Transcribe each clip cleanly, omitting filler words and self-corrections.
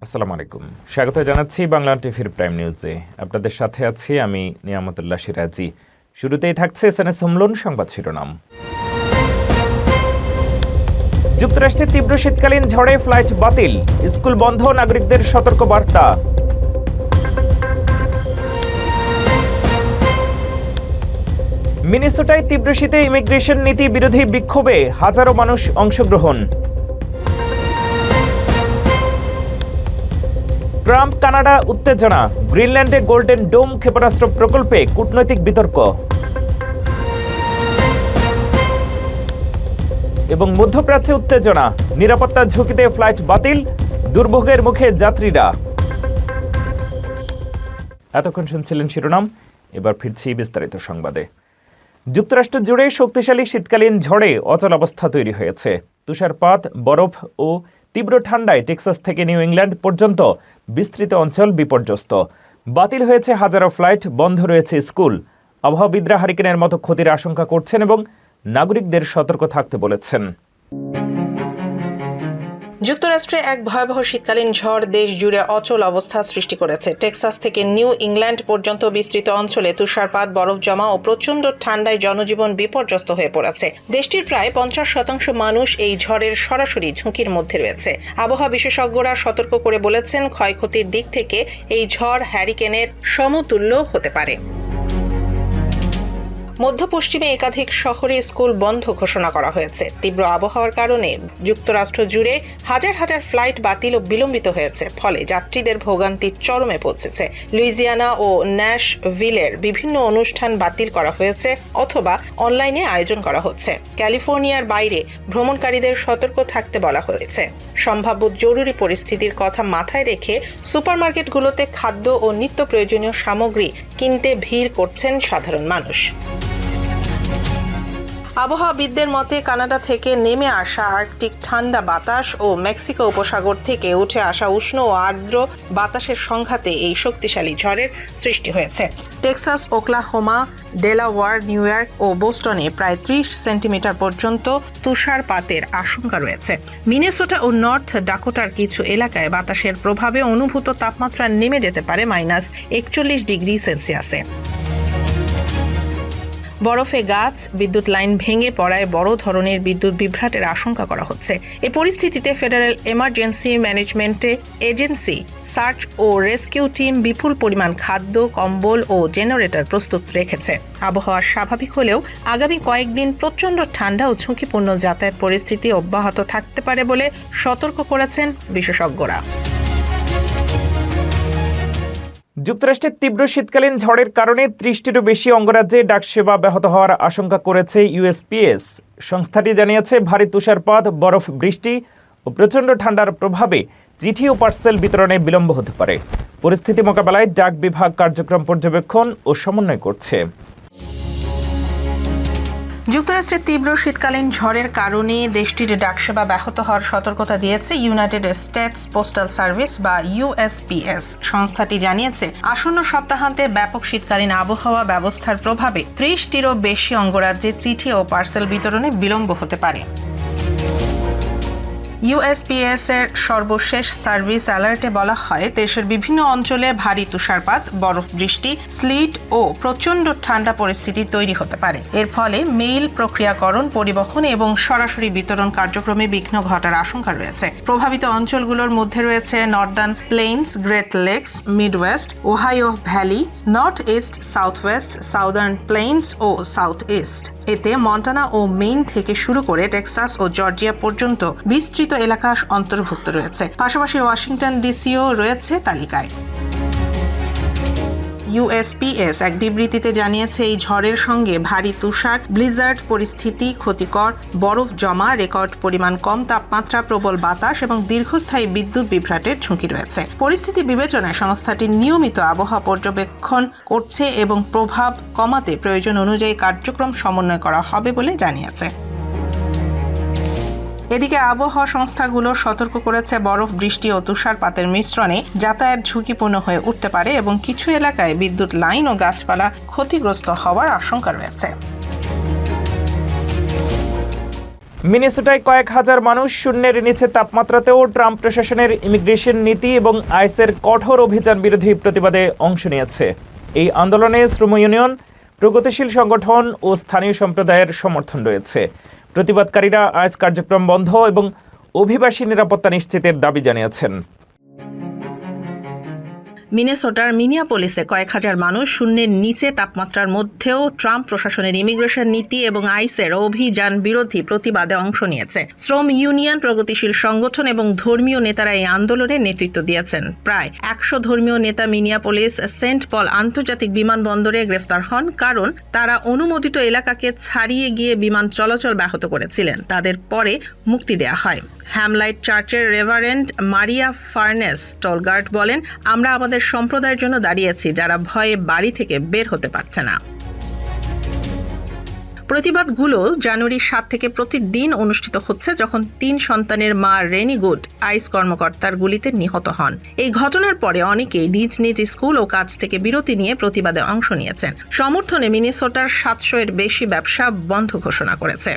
আসসালামু আলাইকুম, স্বাগত জানাচ্ছি বাংলা টিভির প্রাইম নিউজে। আপনাদের সাথে আছি আমি নিয়ামতুল্লাহ সিরাজি। শুরুতেই থাকছে এসএনএস হোমলোন সংবাদ শিরোনাম। যুক্তরাষ্ট্রে তীব্র শীতকালীন ঝড়ে ফ্লাইট বাতিল, স্কুল বন্ধ, নাগরিকদের সতর্ক বার্তা। মিনেসোটায় তীব্র শীতে ইমিগ্রেশন নীতি বিরোধী বিক্ষোভে হাজারো মানুষ অংশগ্রহণ। ট্রাম্প কানাডা উত্তেজনা, গ্রিনল্যান্ডে গোল্ডেন ডোম ক্ষেপণাস্ত্র প্রকল্পে কূটনৈতিক বিতর্ক। এবং মধ্যপ্রাচ্যে উত্তেজনা, নিরাপত্তার ঝুঁকিতে ফ্লাইট বাতিল, দুর্ভোগের মুখে যাত্রীরা। এতক্ষণ শুনছিলেন শিরোনাম, এবার ফিরছি বিস্তারিত সংবাদে। যুক্তরাষ্ট্র জুড়ে শক্তিশালী শীতকালীন ঝড়ে অচলাবস্থা তৈরি হয়েছে। তুষারপাত, বরফ ও তীব্র ঠান্ডায় টেক্সাস থেকে নিউ ইংল্যান্ড পর্যন্ত বিস্তৃত অঞ্চল বিপর্যস্ত। বাতিল হয়েছে হাজারো ফ্লাইট, বন্ধ রয়েছে স্কুল। আবহাওয়াবিদরা হারিকেনের মতো ক্ষতির আশঙ্কা করছেন এবং নাগরিকদের সতর্ক থাকতে বলেছেন। যুক্তরাষ্ট্রে এক ভয়াবহ শীতকালীন ঝড় দেশ জুড়ে অচল অবস্থা সৃষ্টি করেছে। টেক্সাস থেকে নিউ ইংল্যান্ড পর্যন্ত বিস্তৃত অঞ্চলে তুষারপাত, বরফ জমা ও প্রচণ্ড ঠান্ডায় জনজীবন বিপর্যস্ত হয়ে পড়েছে। দেশটির প্রায় 50% মানুষ এই ঝড়ের সরাসরি ঝুঁকির মধ্যে রয়েছে। আবহাওয়া বিশেষজ্ঞরা সতর্ক করে বলেছেন, ক্ষয়ক্ষতির দিক থেকে এই ঝড় হ্যারিকেনের সমতুল্য হতে পারে। মধ্য পশ্চিমে একাধিক শহরে স্কুল বন্ধ ঘোষণা করা হয়েছে। তীব্র আবহাওয়ার কারণে যুক্তরাষ্ট্র জুড়ে হাজার হাজার ফ্লাইট বাতিল ও বিলম্বিত হয়েছে, ফলে যাত্রীদের ভোগান্তির চরমে পৌঁছেছে। লুইজিয়ানা ও ন্যাশভিলের বিভিন্ন অনুষ্ঠান বাতিল করা হয়েছে অথবা অনলাইনে আয়োজন করা হচ্ছে। ক্যালিফোর্নিয়ার বাইরে ভ্রমণকারীদের সতর্ক থাকতে বলা হয়েছে। সম্ভাব্য জরুরি পরিস্থিতির কথা মাথায় রেখে সুপারমার্কেটগুলোতে খাদ্য ও নিত্য প্রয়োজনীয় সামগ্রী কিনতে ভিড় করছেন সাধারণ মানুষ। আবহাওয়াবিদদের মতে, কানাডা থেকে নেমে আসা আর্কটিক ঠান্ডা বাতাস ও মেক্সিকো উপসাগর থেকে উঠে আসা উষ্ণ ও আর্দ্র বাতাসের সংঘাতে এই শক্তিশালী ঝড়ের সৃষ্টি হয়েছে। Texas, Oklahoma, Delaware, New York ও বোস্টনে প্রায় 30 সেন্টিমিটার পর্যন্ত তুষারপাতের আশঙ্কা রয়েছে। মিনেসোটা ও নর্থ ডাকোটার কিছু এলাকায় বাতাসের প্রভাবে অনুভূত তাপমাত্রা নেমে যেতে পারে -41 ডিগ্রি সেলসিয়াসে। বরফে গাছ, বিদ্যুৎ লাইন ভেঙে পড়ায় বড় ধরনের বিদ্যুৎ বিভ্রাটের আশঙ্কা করা হচ্ছে। এই পরিস্থিতিতে federal emergency management agency search ও রেস্কিউ টিম বিপুল পরিমাণ খাদ্য, কম্বল ও জেনারেটর প্রস্তুত রেখেছে। আবহাওয়া স্বাভাবিক হলেও আগামী কয়েকদিন প্রচণ্ড ঠান্ডা ও ঝুঁকিপূর্ণ যাতায়াত পরিস্থিতি অব্যাহত থাকতে পারে বলে সতর্ক করেছেন বিশেষজ্ঞরা। যুক্তরাষ্ট্রের তীব্র শীতকালীন ঝড়ের কারণে 30টিরও বেশি অঙ্গরাজ্যে ডাকসেবা ব্যাহত হওয়ার আশঙ্কা করেছে ইউএসপিএস। সংস্থাটি জানিয়েছে, ভারী তুষারপাত, বরফ বৃষ্টি ও প্রচণ্ড ঠান্ডার প্রভাবে চিঠি ও পার্সেল বিতরণে বিলম্ব হতে পারে। পরিস্থিতি মোকাবেলায় ডাক বিভাগ কার্যক্রম পর্যবেক্ষণ ও সমন্বয় করছে। যুক্তরাষ্ট্রের তীব্র শীতকালীন ঝড়ের কারণে দেশটির ডাকসেবা ব্যাহত হওয়ার সতর্কতা দিয়েছে ইউনাইটেড স্টেটস পোস্টাল সার্ভিস বা ইউএসপিএস। সংস্থাটি জানিয়েছে, আসন্ন সপ্তাহান্তে ব্যাপক শীতকালীন আবহাওয়া ব্যবস্থার প্রভাবে 30টিরও বেশি অঙ্গরাজ্যে চিঠি ও পার্সেল বিতরণে বিলম্ব হতে পারে। ইউএসপিএস এর সর্বশেষ সার্ভিস অ্যালার্টে বলা হয়, দেশের বিভিন্ন অঞ্চলে ভারী তুষারপাত, বরফ বৃষ্টি, স্লিট ও প্রচণ্ড ঠান্ডা পরিস্থিতি তৈরি হতে পারে। এর ফলে মেইল প্রক্রিয়াকরণ, পরিবহন এবং সরাসরি বিতরণ কার্যক্রমে বিঘ্ন ঘটার আশঙ্কা রয়েছে। প্রভাবিত অঞ্চলগুলোর মধ্যে রয়েছে Northern Plains, Great Lakes, Midwest, Ohio Valley, North East, South West, Southern Plains ও সাউথ ইস্ট। এতে মন্টানা ও মেইন থেকে শুরু করে টেক্সাস ও জর্জিয়া পর্যন্ত বিস্তৃত এলাকা অন্তর্ভুক্ত রয়েছে। পাশাপাশি ওয়াশিংটন ডিসিও রয়েছে তালিকায়। ইউএসপিএস এক বিবৃতিতে জানিয়েছে, এই ঝড়ের সঙ্গে ভারী তুষার, ব্লিজার্ড পরিস্থিতি, ক্ষতিকর বরফ জমা, রেকর্ড পরিমাণ কম তাপমাত্রা, প্রবল বাতাস এবং দীর্ঘস্থায়ী বিদ্যুৎ বিভ্রাটের ঝুঁকি রয়েছে। পরিস্থিতি বিবেচনায় সংস্থাটি নিয়মিত আবহাওয়া পর্যবেক্ষণ করছে এবং প্রভাব কমাতে প্রয়োজন অনুযায়ী কার্যক্রম সমন্বয় করা হবে বলে জানিয়েছে। এদিকে আবহাওয়া সংস্থাগুলো সতর্ক করেছে, বরফ, বৃষ্টি ও তুষারপাতের মিশ্রণে যাতায়াত ঝুঁকিপূর্ণ হয়ে উঠতে পারে এবং কিছু এলাকায় বিদ্যুৎ লাইন ও গাছপালা ক্ষতিগ্রস্ত হওয়ার আশঙ্কা রয়েছে। মিনেসোটায় কয়েক হাজার মানুষ শূন্যের নিচে তাপমাত্রাতেও ট্রাম্প প্রশাসনের ইমিগ্রেশন নীতি এবং আইসের কঠোর অভিযান বিরোধী প্রতিবাদে অংশ নিয়েছে। এই আন্দোলনে শ্রম ইউনিয়ন, প্রগতিশীল সংগঠন ও স্থানীয় সম্প্রদায়ের সমর্থন রয়েছে। প্রতিবাদকারীরা আইস কার্যক্রম বন্ধ এবং অভিবাসী নিরাপত্তা নিশ্চিতের দাবি জানিয়েছেন। মিনেসোটার মিনিয়াপোলিসে কয়েক হাজার মানুষ শূন্যের নিচে তাপমাত্রার মধ্যেও ট্রাম্প প্রশাসনের ইমিগ্রেশন নীতি এবং আইসের অভিযান বিরোধী প্রতিবাদে অংশ নিয়েছে। শ্রম ইউনিয়ন, প্রগতিশীল সংগঠন এবং ধর্মীয় নেতারা এই আন্দোলনে নেতৃত্ব দিয়েছেন। প্রায় 100 ধর্মীয় নেতা মিনিয়াপোলিস সেন্ট পল আন্তর্জাতিক বিমানবন্দরে গ্রেফতার হন, কারণ তারা অনুমোদিত এলাকাকে ছাড়িয়ে গিয়ে বিমান চলাচল ব্যাহত করেছিলেন। তাদের পরে মুক্তি দেওয়া হয়। হ্যামলাইট চার্চের রেভারেন্ড মারিয়া ফার্নেস টলগার্ট বলেন, আমরা আমাদের সম্প্রদায়ের জন্য দাঁড়িয়েছি যারা ভয়ে বাড়ি থেকে বের হতে পারছে না। প্রতিবাদগুলো জানুয়ারি 7 থেকে প্রতিদিন অনুষ্ঠিত হচ্ছে, যখন 3 সন্তানের মা রেনি গুড আইস কর্মকর্তার গুলিতে নিহত হন। এই ঘটনার পরে অনেকেই নিজ নিজ স্কুল ও কাজ থেকে বিরতি নিয়ে প্রতিবাদে অংশ নিয়েছেন। সমর্থনে মিনেসোটার 700-এর বেশি ব্যবসা বন্ধ ঘোষণা করেছে।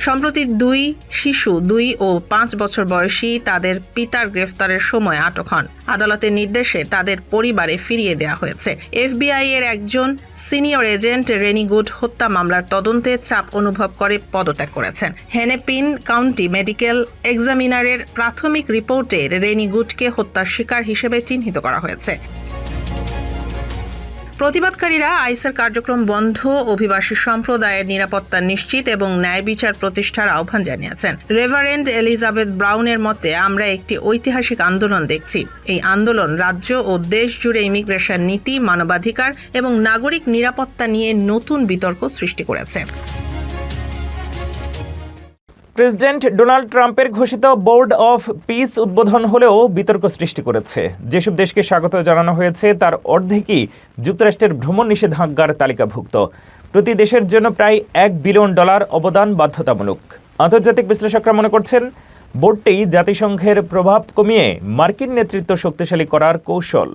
সম্প্রতি 2 শিশু 2 ও 5 বছর বয়সী তাদের পিতার গ্রেফতারের সময় আটক হন। আদালতের নির্দেশে তাদের পরিবারে ফিরিয়ে দেওয়া হয়েছে। এফবিআই এর একজন সিনিয়র এজেন্ট রেনি গুড হত্যা মামলার তদন্তে চাপ অনুভব করে পদত্যাগ করেছেন। হেনেপিন কাউন্টি মেডিকেল এক্সামিনারের প্রাথমিক রিপোর্টে রেনি গুডকে হত্যার শিকার হিসেবে চিহ্নিত করা হয়েছে। প্রতিবাদকারীরা আইসের কার্যক্রম বন্ধ, অভিবাসী সম্প্রদায়ের নিরাপত্তা নিশ্চিত এবং ন্যায় বিচার প্রতিষ্ঠার আহ্বান জানিয়েছেন। রেভারেন্ড এলিজাবেথ ব্রাউনের মতে, আমরা একটি ঐতিহাসিক আন্দোলন দেখছি। এই আন্দোলন রাজ্য ও দেশ জুড়ে ইমিগ্রেশন নীতি, মানবাধিকার এবং নাগরিক নিরাপত্তা নিয়ে নতুন বিতর্ক সৃষ্টি করেছে। প্রেসিডেন্ট ডোনাল্ড ট্রাম্পের ঘোষিত বোর্ড অফ পিস উদ্বোধন হলেও বিতর্ক সৃষ্টি করেছে। যেসব দেশকে স্বাগত জানানো হয়েছে তার অর্ধেকই যুক্তরাষ্ট্রের ভ্রমণ নিষেধাজ্ঞার তালিকাভুক্ত। প্রতি দেশের জন্য প্রায় $1 বিলিয়ন অবদান বাধ্যতামূলক। আন্তর্জাতিক বিশ্লেষকরা মনে করছেন, বোর্ডটি জাতিসংঘের প্রভাব কমিয়ে মার্কিন নেতৃত্ব শক্তিশালী করার কৌশল।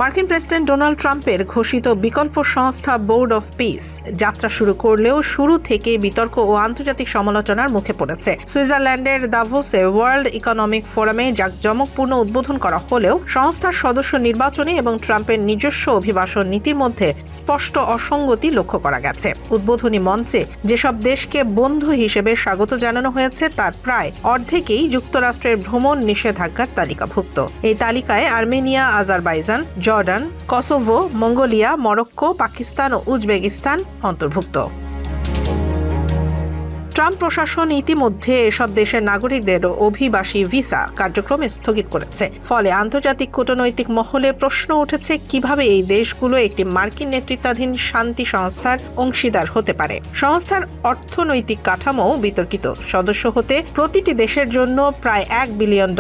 মার্কিন প্রেসিডেন্ট ডোনাল্ড ট্রাম্পের ঘোষিত বিকল্প সংস্থা বোর্ড অফ পিস যাত্রা শুরু করলেও শুরু থেকে বিতর্ক ও আন্তর্জাতিক সমালোচনার মুখে পড়েছে। সুইজারল্যান্ডের দাভোসে ওয়ার্ল্ড ইকোনমিক ফোরামে জাঁকজমকপূর্ণ উদ্বোধন করা হলেও সংস্থার সদস্য নির্বাচনে এবং ট্রাম্পের নিজস্ব অভিবাসন নীতির মধ্যে স্পষ্ট অসঙ্গতি লক্ষ্য করা গেছে। উদ্বোধনী মঞ্চে যেসব দেশকে বন্ধু হিসেবে স্বাগত জানানো হয়েছে তার প্রায় অর্ধেকই যুক্তরাষ্ট্রের ভ্রমণ নিষেধাজ্ঞার তালিকাভুক্ত। এই তালিকায় Armenia, Azerbaijan, Jordan, Kosovo, Mongolia, Morocco, Pakistan ও উজবেকিস্তান অন্তর্ভুক্ত। ট্রাম্প প্রশাসন ইতিমধ্যে এসব দেশের নাগরিকদের অভিবাসী ভিসা কার্যক্রম স্থগিত করেছে। ফলে আন্তর্জাতিক কূটনৈতিক মহলে প্রশ্ন উঠেছে, কিভাবে এই দেশগুলো একটি মার্কিন নেতৃত্বাধীন শান্তি সংস্থার অংশীদার হতে পারে। সংস্থার অর্থনৈতিক কাঠামো বিতর্কিত। সদস্য হতে প্রতিটি দেশের জন্য প্রায় $1 বিলিয়ন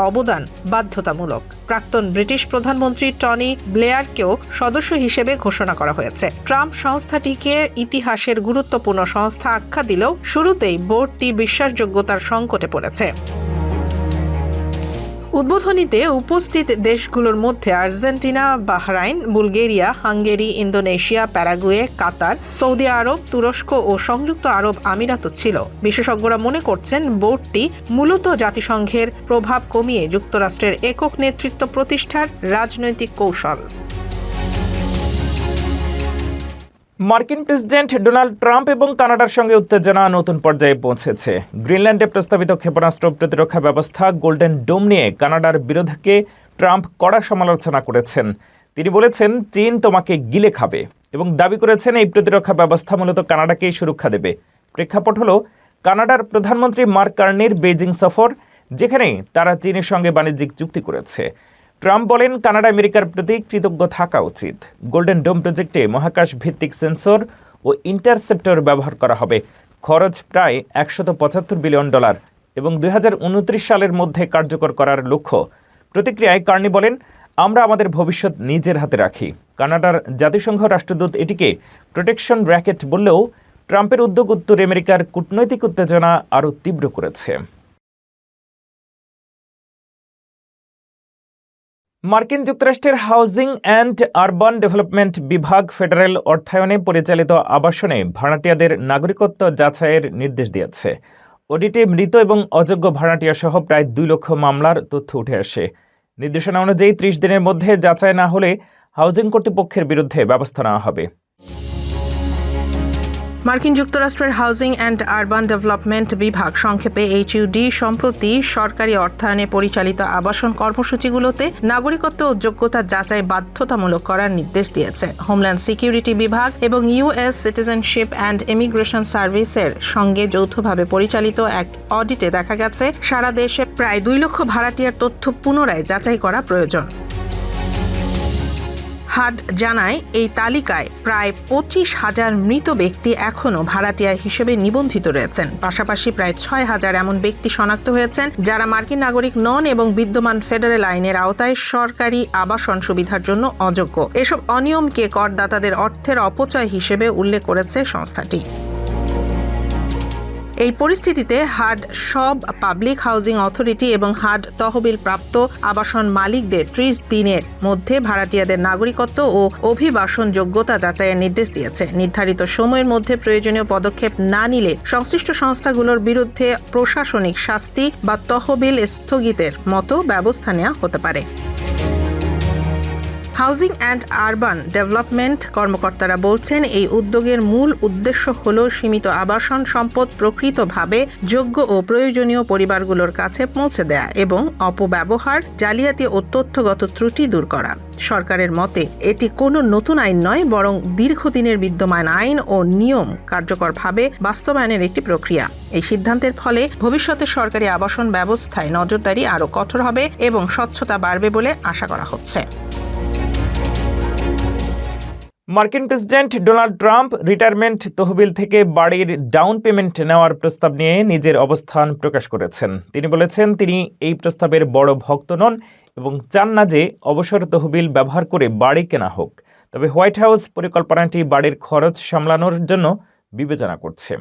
অবদান বাধ্যতামূলক। প্রাক্তন ব্রিটিশ প্রধানমন্ত্রী টনি ব্লেয়ারকেও সদস্য হিসেবে ঘোষণা করা হয়েছে। ট্রাম্প সংস্থাটিকে ইতিহাসের গুরুত্বপূর্ণ সংস্থা আখ্যা দিলেও শুরুতেই বোর্ডটি বিশ্বাসযোগ্যতার সংকটে পড়েছে। উদ্বোধনীতে উপস্থিত দেশগুলোর মধ্যে Argentina, Bahrain, Bulgaria, Hungary, Indonesia, Paraguay, Qatar, Saudi Arab, তুরস্ক ও সংযুক্ত আরব আমিরাতও ছিল। বিশেষজ্ঞরা মনে করছেন, বোর্ডটি মূলত জাতিসংঘের প্রভাব কমিয়ে যুক্তরাষ্ট্রের একক নেতৃত্ব প্রতিষ্ঠার রাজনৈতিক কৌশল। মার্কিন প্রেসিডেন্ট ডোনাল্ড ট্রাম্প এবং কানাডার সঙ্গে উত্তেজনা নতুন পর্যায়ে পৌঁছেছে। গ্রিনল্যান্ডে প্রস্তাবিত ক্ষেপণাস্ত্র প্রতিরক্ষা ব্যবস্থা গোল্ডেন ডোম নিয়ে কানাডার বিরোধকে ট্রাম্প কড়া সমালোচনা করেছেন। তিনি বলেছেন, চীন তোমাকে গিলে খাবে এবং দাবি করেছেন এই প্রতিরক্ষা ব্যবস্থা মূলত কানাডাকেই সুরক্ষা দেবে। প্রেক্ষাপট হল কানাডার প্রধানমন্ত্রী মার্ক কার্নির বেইজিং সফর, যেখানে তারা চীনের সঙ্গে বাণিজ্যিক চুক্তি করেছে। ট্রাম্প বলেন, কানাডা আমেরিকার প্রতি কৃতজ্ঞ থাকা উচিত। গোল্ডেন ডোম প্রজেক্টে মহাকাশ ভিত্তিক সেন্সর ও ইন্টারসেপ্টর ব্যবহার করা হবে। খরচ প্রায় $175 বিলিয়ন এবং 2029 সালের মধ্যে কার্যকর করার লক্ষ্য। প্রতিক্রিয়ায় কার্নি বলেন, আমরা আমাদের ভবিষ্যৎ নিজের হাতে রাখি। কানাডার জাতিসংঘ রাষ্ট্রদূত এটিকে প্রোটেকশন র্যাকেট বললেও ট্রাম্পের উদ্যোগ উত্তর আমেরিকার কূটনৈতিক উত্তেজনা আরও তীব্র করেছে। মার্কিন যুক্তরাষ্ট্রের হাউজিং অ্যান্ড আরবান ডেভেলপমেন্ট বিভাগ ফেডারেল অর্থায়নে পরিচালিত আবাসনে ভাড়াটিয়াদের নাগরিকত্ব যাচাইয়ের নির্দেশ দিয়েছে। অডিটে মৃত এবং অযোগ্য ভাড়াটিয়া সহ প্রায় 2 লক্ষ মামলার তথ্য উঠে আসে। নির্দেশনা অনুযায়ী 30 দিনের মধ্যে যাচাই না হলে হাউজিং কর্তৃপক্ষের বিরুদ্ধে ব্যবস্থা নেওয়া হবে। মার্কিন যুক্তরাষ্ট্রের হাউজিং অ্যান্ড আরবান ডেভেলপমেন্ট বিভাগ সংক্ষেপে HUD সম্প্রতি সরকারি অর্থায়নে পরিচালিত আবাসন কর্মসূচিগুলোতে নাগরিকত্ব ও যোগ্যতা যাচাই বাধ্যতামূলক করার নির্দেশ দিয়েছে। হোমল্যান্ড সিকিউরিটি বিভাগ এবং US সিটিজেনশিপ অ্যান্ড ইমিগ্রেশন সার্ভিসের সঙ্গে যৌথভাবে পরিচালিত এক অডিটে দেখা গেছে সারা দেশে প্রায় 2 লক্ষ ভাড়াটিয়ার তথ্য পুনরায় যাচাই করা প্রয়োজন। হাড জানায় এই তালিকায় প্রায় 25,000 মৃত ব্যক্তি এখনও ভাড়াটিয়া হিসেবে নিবন্ধিত রয়েছেন। পাশাপাশি প্রায় 6,000 এমন ব্যক্তি শনাক্ত হয়েছেন যারা মার্কিন নাগরিক নন এবং বিদ্যমান ফেডারেল আইনের আওতায় সরকারি আবাসন সুবিধার জন্য অযোগ্য। এসব অনিয়মকে করদাতাদের অর্থের অপচয় হিসেবে উল্লেখ করেছে সংস্থাটি। এই পরিস্থিতিতে হাড সব পাবলিক হাউজিং অথরিটি এবং হাড তহবিল প্রাপ্ত আবাসন মালিকদের 30 দিনের মধ্যে ভাড়াটিয়াদের নাগরিকত্ব ও অভিবাসন যোগ্যতা যাচাইয়ের নির্দেশ দিয়েছে। নির্ধারিত সময়ের মধ্যে প্রয়োজনীয় পদক্ষেপ না নিলে সংশ্লিষ্ট সংস্থাগুলোর বিরুদ্ধে প্রশাসনিক শাস্তি বা তহবিল স্থগিতের মতো ব্যবস্থা নেওয়া হতে পারে। হাউজিং অ্যান্ড আরবান ডেভেলপমেন্ট কর্মকর্তারা বলছেন, এই উদ্যোগের মূল উদ্দেশ্য হল সীমিত আবাসন সম্পদ প্রকৃতভাবে যোগ্য ও প্রয়োজনীয় পরিবারগুলোর কাছে পৌঁছে দেয়া এবং অপব্যবহার, জালিয়াতি ও তথ্যগত ত্রুটি দূর করা। সরকারের মতে এটি কোনো নতুন আইন নয়, বরং দীর্ঘদিনের বিদ্যমান আইন ও নিয়ম কার্যকরভাবে বাস্তবায়নের একটি প্রক্রিয়া। এই সিদ্ধান্তের ফলে ভবিষ্যতে সরকারি আবাসন ব্যবস্থায় নজরদারি আরও কঠোর হবে এবং স্বচ্ছতা বাড়বে বলে আশা করা হচ্ছে। মার্কিন প্রেসিডেন্ট ডোনাল্ড ট্রাম্প রিটায়ারমেন্ট তহবিল থেকে বাড়ির ডাউন পেমেন্ট নেওয়ার প্রস্তাব নিয়ে নিজের অবস্থান প্রকাশ করেছেন। তিনি বলেছেন, তিনি এই প্রস্তাবের বড় ভক্ত নন এবং চান না যে অবসর তহবিল ব্যবহার করে বাড়ি কেনা হোক। তবে হোয়াইট হাউস পরিকল্পনাটি বাড়ির খরচ সামলানোর জন্য বিবেচনা করছে।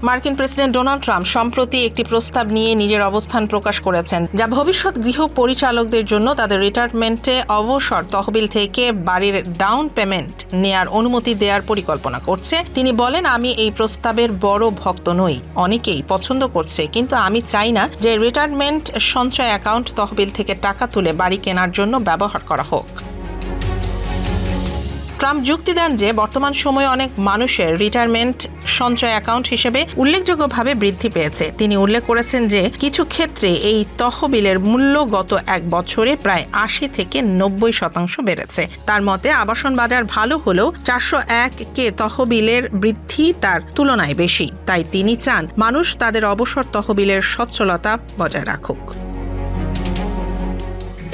মার্কিন প্রেসিডেন্ট ডোনাল্ড ট্রাম্প সম্প্রতি একটি প্রস্তাব নিয়ে নিজের অবস্থান প্রকাশ করেছেন, যা ভবিষ্যৎ গৃহ পরিচালকদের জন্য তাদের রিটায়ারমেন্টে অবসর তহবিল থেকে বাড়ির ডাউন পেমেন্ট নেয়ার অনুমতি দেওয়ার পরিকল্পনা করছে। তিনি বলেন, আমি এই প্রস্তাবের বড় ভক্ত নই, অনেকেই পছন্দ করছে, কিন্তু আমি চাই না যে রিটায়ারমেন্ট সঞ্চয় অ্যাকাউন্ট তহবিল থেকে টাকা তুলে বাড়ি কেনার জন্য ব্যবহার করা হোক। ট্রাম্প যুক্তি দেন যে বর্তমান সময়ে অনেক মানুষের রিটায়ারমেন্ট সঞ্চয় অ্যাকাউন্ট হিসেবে উল্লেখযোগ্যভাবে বৃদ্ধি পেয়েছে। তিনি উল্লেখ করেছেন যে কিছু ক্ষেত্রে এই তহবিলের মূল্য গত 1 বছরে প্রায় 80 থেকে 90% বেড়েছে। তার মতে আবাসন বাজার ভালো হলেও 401 তহবিলের বৃদ্ধি তার তুলনায় বেশি। তাই তিনি চান মানুষ তাদের অবসর তহবিলের সচ্ছলতা বজায় রাখুক।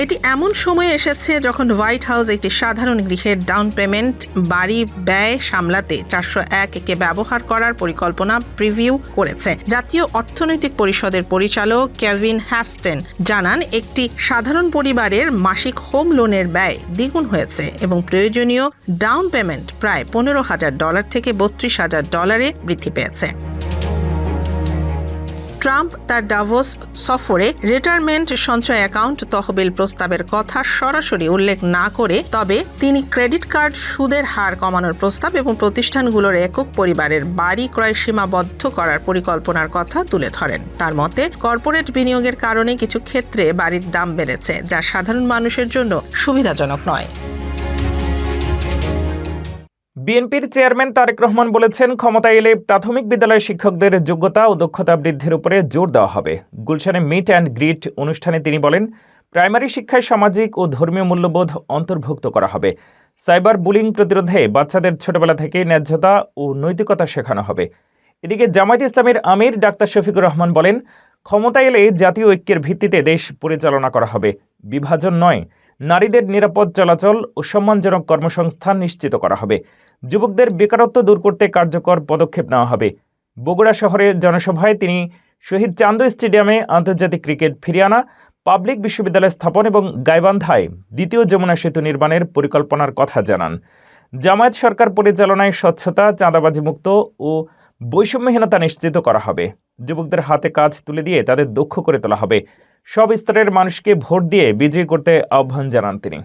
এটি এমন সময়ে এসেছে যখন হোয়াইট হাউস একটি সাধারণ গৃহের ডাউন পেমেন্ট বাড়ি ব্যয় সামলাতে 401 ব্যবহার করার পরিকল্পনা প্রিভিউ করেছে। জাতীয় অর্থনৈতিক পরিষদের পরিচালক কেভিন হ্যাস্টেন জানান, একটি সাধারণ পরিবারের মাসিক হোম লোনের ব্যয় দ্বিগুণ হয়েছে এবং প্রয়োজনীয় ডাউন পেমেন্ট প্রায় $15,000 থেকে $32,000 বৃদ্ধি পেয়েছে। ট্রাম্প তার ডাভোস সফরে রিটায়ারমেন্ট সঞ্চয় অ্যাকাউন্ট তহবিল প্রস্তাবের কথা সরাসরি উল্লেখ না করে, তবে তিনি ক্রেডিট কার্ড সুদের হার কমানোর প্রস্তাব এবং প্রতিষ্ঠানগুলোর একক পরিবারের বাড়ি ক্রয় সীমাবদ্ধ করার পরিকল্পনার কথা তুলে ধরেন। তার মতে, কর্পোরেট বিনিয়োগের কারণে কিছু ক্ষেত্রে বাড়ির দাম বেড়েছে, যা সাধারণ মানুষের জন্য সুবিধাজনক নয়। বিএনপির চেয়ারম্যান তারেক রহমান বলেছেন, ক্ষমতায় এলে প্রাথমিক বিদ্যালয়ের শিক্ষকদের যোগ্যতা ও দক্ষতা বৃদ্ধির উপরে জোর দেওয়া হবে। গুলশানে মিট অ্যান্ড গ্রিট অনুষ্ঠানে তিনি বলেন, প্রাইমারি শিক্ষায় সামাজিক ও ধর্মীয় মূল্যবোধ অন্তর্ভুক্ত করা হবে। সাইবার বুলিং প্রতিরোধে বাচ্চাদের ছোটবেলা থেকে ন্যায্যতা ও নৈতিকতা শেখানো হবে। এদিকে জামায়াত ইসলামের আমির ডাক্তার শফিকুর রহমান বলেন, ক্ষমতায় এলে জাতীয় ঐক্যের ভিত্তিতে দেশ পরিচালনা করা হবে, বিভাজন নয়। নারীদের নিরাপদ চলাচল ও সম্মানজনক কর্মসংস্থান নিশ্চিত করা হবে। যুবকদের বেকারত্ব দূর করতে কার্যকর পদক্ষেপ নেওয়া হবে। বগুড়া শহরের জনসভায় তিনি শহীদ চান্দু স্টেডিয়ামে আন্তর্জাতিক ক্রিকেট ফিরিয়ে আনা, পাবলিক বিশ্ববিদ্যালয় স্থাপন এবং গাইবান্ধায় দ্বিতীয় যমুনা সেতু নির্মাণের পরিকল্পনার কথা জানান। জামায়াত সরকার পরিচালনায় স্বচ্ছতা, চাঁদাবাজি মুক্ত ও বৈষম্যহীনতা নিশ্চিত করা হবে। যুবকদের হাতে কাজ তুলে দিয়ে তাদের দক্ষ করে তোলা হবে। সব স্তরের মানুষকে ভোট দিয়ে বিজয়ী করতে আহ্বান জানান তিনি।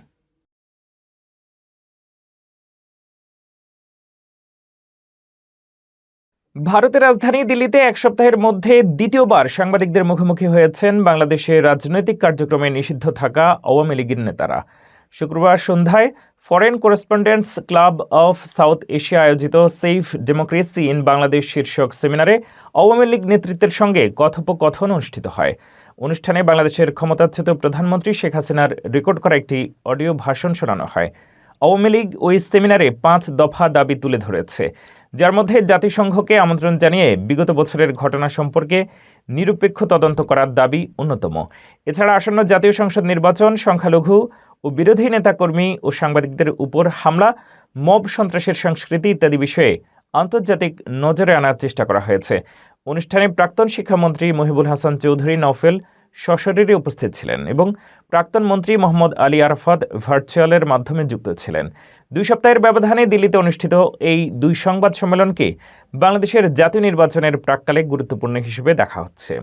ভারতের রাজধানী দিল্লিতে এক সপ্তাহের মধ্যে দ্বিতীয়বার সাংবাদিকদের মুখোমুখি হয়েছেন বাংলাদেশের রাজনৈতিক কার্যক্রমে নিষিদ্ধ থাকা আওয়ামী লীগের নেতারা। শুক্রবার সন্ধ্যায় foreign correspondents club of south Asia আয়োজিত সেফ ডেমোক্রেসি ইন বাংলাদেশ শীর্ষক সেমিনারে আওয়ামী লীগ নেতৃত্বের সঙ্গে কথোপকথন অনুষ্ঠিত হয়। অনুষ্ঠানে বাংলাদেশের ক্ষমতাচ্যুত প্রধানমন্ত্রী শেখ হাসিনার রেকর্ড করা একটি অডিও ভাষণ শোনানো হয়। আওয়ামী লীগ ওই সেমিনারে 5 দফা দাবি তুলে ধরেছে, যার মধ্যে জাতিসংঘকে আমন্ত্রণ জানিয়ে বিগত বছরের ঘটনা সম্পর্কে নিরপেক্ষ তদন্ত করার দাবি অন্যতম। এছাড়া আসন্ন জাতীয় সংসদ নির্বাচন, সংখ্যালঘু ও বিরোধী নেতাকর্মী ও সাংবাদিকদের উপর হামলা, মব সন্ত্রাসের সংস্কৃতি ইত্যাদি বিষয়ে আন্তর্জাতিক নজরে আনার চেষ্টা করা হয়েছে। অনুষ্ঠানে প্রাক্তন শিক্ষামন্ত্রী মহিবুল হাসান চৌধুরী নওফেল সশরীরে উপস্থিত ছিলেন এবং প্রাক্তন মন্ত্রী মোহাম্মদ আলী আরাফাত ভার্চুয়ালের মাধ্যমে যুক্ত ছিলেন। 2 সপ্তাহের ব্যবধানে দিল্লিতে অনুষ্ঠিত এই 2 সংবাদ সম্মেলনকে বাংলাদেশের জাতীয় নির্বাচনের প্রাক্কালে গুরুত্বপূর্ণ হিসেবে দেখা হচ্ছে।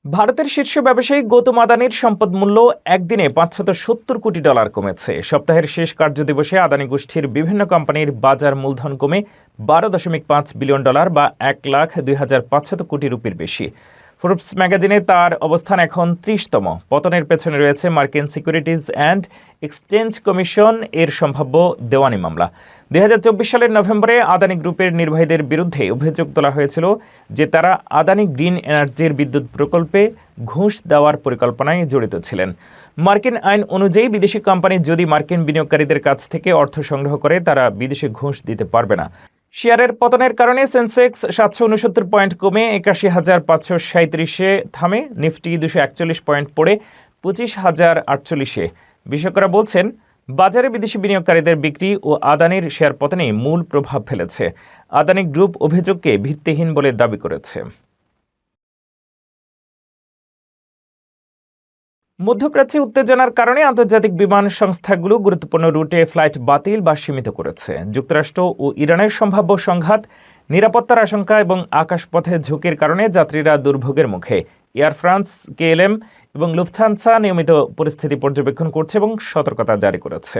ভারতের শীর্ষ ব্যবসায়ী গৌতম আদানির সম্পদ মূল্য একদিনে $570 কোটি কমেছে। সপ্তাহের শেষ কার্যদিবসে আদানি গোষ্ঠীর বিভিন্ন কোম্পানির বাজার মূলধন কমে $12.5 বিলিয়ন বা 1,02,500 কোটি রুপির বেশি। ফোর্বস ম্যাগাজিনে তার অবস্থান এখন 30তম। পতনের পেছনে রয়েছে মার্কিন সিকিউরিটিজ অ্যান্ড এক্সচেঞ্জ কমিশন এর সম্ভাব্য দেওয়ানি মামলা। 2024 সালের নভেম্বরে আদানি গ্রুপের নির্বাহীদের বিরুদ্ধে অভিযোগ তোলা হয়েছিল যে তারা আদানি গ্রিন এনার্জির বিদ্যুৎ প্রকল্পে ঘুষ দেওয়ার পরিকল্পনায় জড়িত ছিলেন। মার্কিন আইন অনুযায়ী বিদেশি কোম্পানি যদি মার্কিন বিনিয়োগকারীদের কাছ থেকে অর্থ সংগ্রহ করে, তারা বিদেশে ঘুষ দিতে পারবে না। শেয়ারের পতনের কারণে সেন্সেক্স 769 পয়েন্ট কমে 81,537-এ থামে। নিফটি 241 পয়েন্ট পড়ে 25,048-এ। বিশেষজ্ঞরা বলছেন, বাজারে বিদেশি বিনিয়োগকারীদের বিক্রি ও আদানির শেয়ার পতনে মূল প্রভাব ফেলেছে। আদানি গ্রুপ অভিযোগকে ভিত্তিহীন বলে দাবি করেছে। মধ্যপ্রাচ্যে উত্তেজনার কারণে আন্তর্জাতিক বিমান সংস্থাগুলো গুরুত্বপূর্ণ রুটে ফ্লাইট বাতিল বা সীমিত করেছে। যুক্তরাষ্ট্র ও ইরানের সম্ভাব্য সংঘাত, নিরাপত্তার আশঙ্কা এবং আকাশপথে ঝুঁকির কারণে যাত্রীরা দুর্ভোগের মুখে। এয়ার ফ্রান্স, KLM এবং লুফথানসা নিয়মিত পরিস্থিতি পর্যবেক্ষণ করছে এবং সতর্কতা জারি করেছে।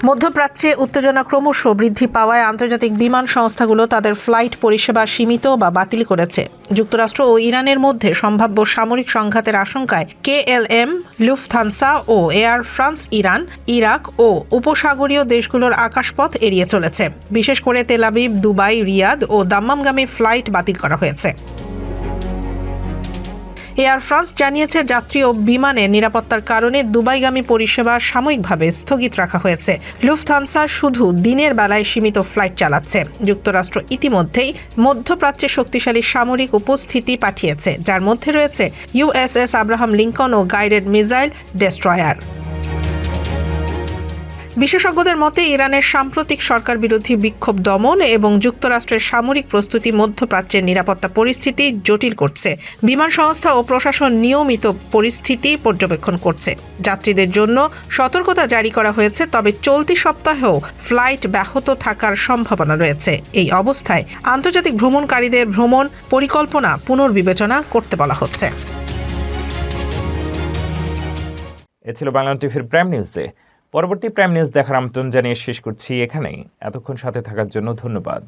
মধ্যপ্রাচ্যে উত্তেজনা ক্রমশ বৃদ্ধি পাওয়ায় আন্তর্জাতিক বিমান সংস্থাগুলো তাদের ফ্লাইট পরিষেবা সীমিত বা বাতিল করেছে। যুক্তরাষ্ট্র ও ইরানের মধ্যে সম্ভাব্য সামরিক সংঘাতের আশঙ্কায় KLM, লুফথানসা ও এয়ার ফ্রান্স ইরান, ইরাক ও উপসাগরীয় দেশগুলোর আকাশপথ এড়িয়ে চলেছে। বিশেষ করে তেল আবিব, দুবাই, রিয়াদ ও দাম্মামগামী ফ্লাইট বাতিল করা হয়েছে। এয়ার ফ্রান্স জানিয়েছে, যাত্রী ও বিমানের নিরাপত্তার কারণে দুবাইগামী পরিষেবা সাময়িকভাবে স্থগিত রাখা হয়েছে। লুফথানসা শুধু দিনের বেলায় সীমিত ফ্লাইট চালাচ্ছে। যুক্তরাষ্ট্র ইতিমধ্যেই মধ্যপ্রাচ্যে শক্তিশালী সামরিক উপস্থিতি পাঠিয়েছে, যার মধ্যে রয়েছে USS আব্রাহাম লিঙ্কন ও গাইডেড মিসাইল ডেস্ট্রয়ার। বিশেষজ্ঞদের মতে, ইরানের সাম্প্রতিক সরকার বিরোধী বিক্ষোভ দমন এবং যুক্তরাষ্ট্রের সামরিক প্রস্তুতি মধ্যপ্রাচ্যের নিরাপত্তা পরিস্থিতি জটিল করছে। বিমান সংস্থা ও প্রশাসন নিয়মিত পরিস্থিতি পর্যবেক্ষণ করছে। যাত্রীদের জন্য সতর্কতা জারি করা হয়েছে, তবে চলতি সপ্তাহেও ফ্লাইট ব্যাহত থাকার সম্ভাবনা রয়েছে। এই অবস্থায় আন্তর্জাতিক ভ্রমণকারীদের ভ্রমণ পরিকল্পনা পুনর্বিবেচনা করতে বলা হচ্ছে। এ ছিল বাংলা টিভির প্রাইম নিউজে। পরবর্তী প্রাইম নিউজ দেখার আমন্ত্রণ জানিয়ে শেষ করছি এখানেই। এতক্ষণ সাথে থাকার জন্য ধন্যবাদ।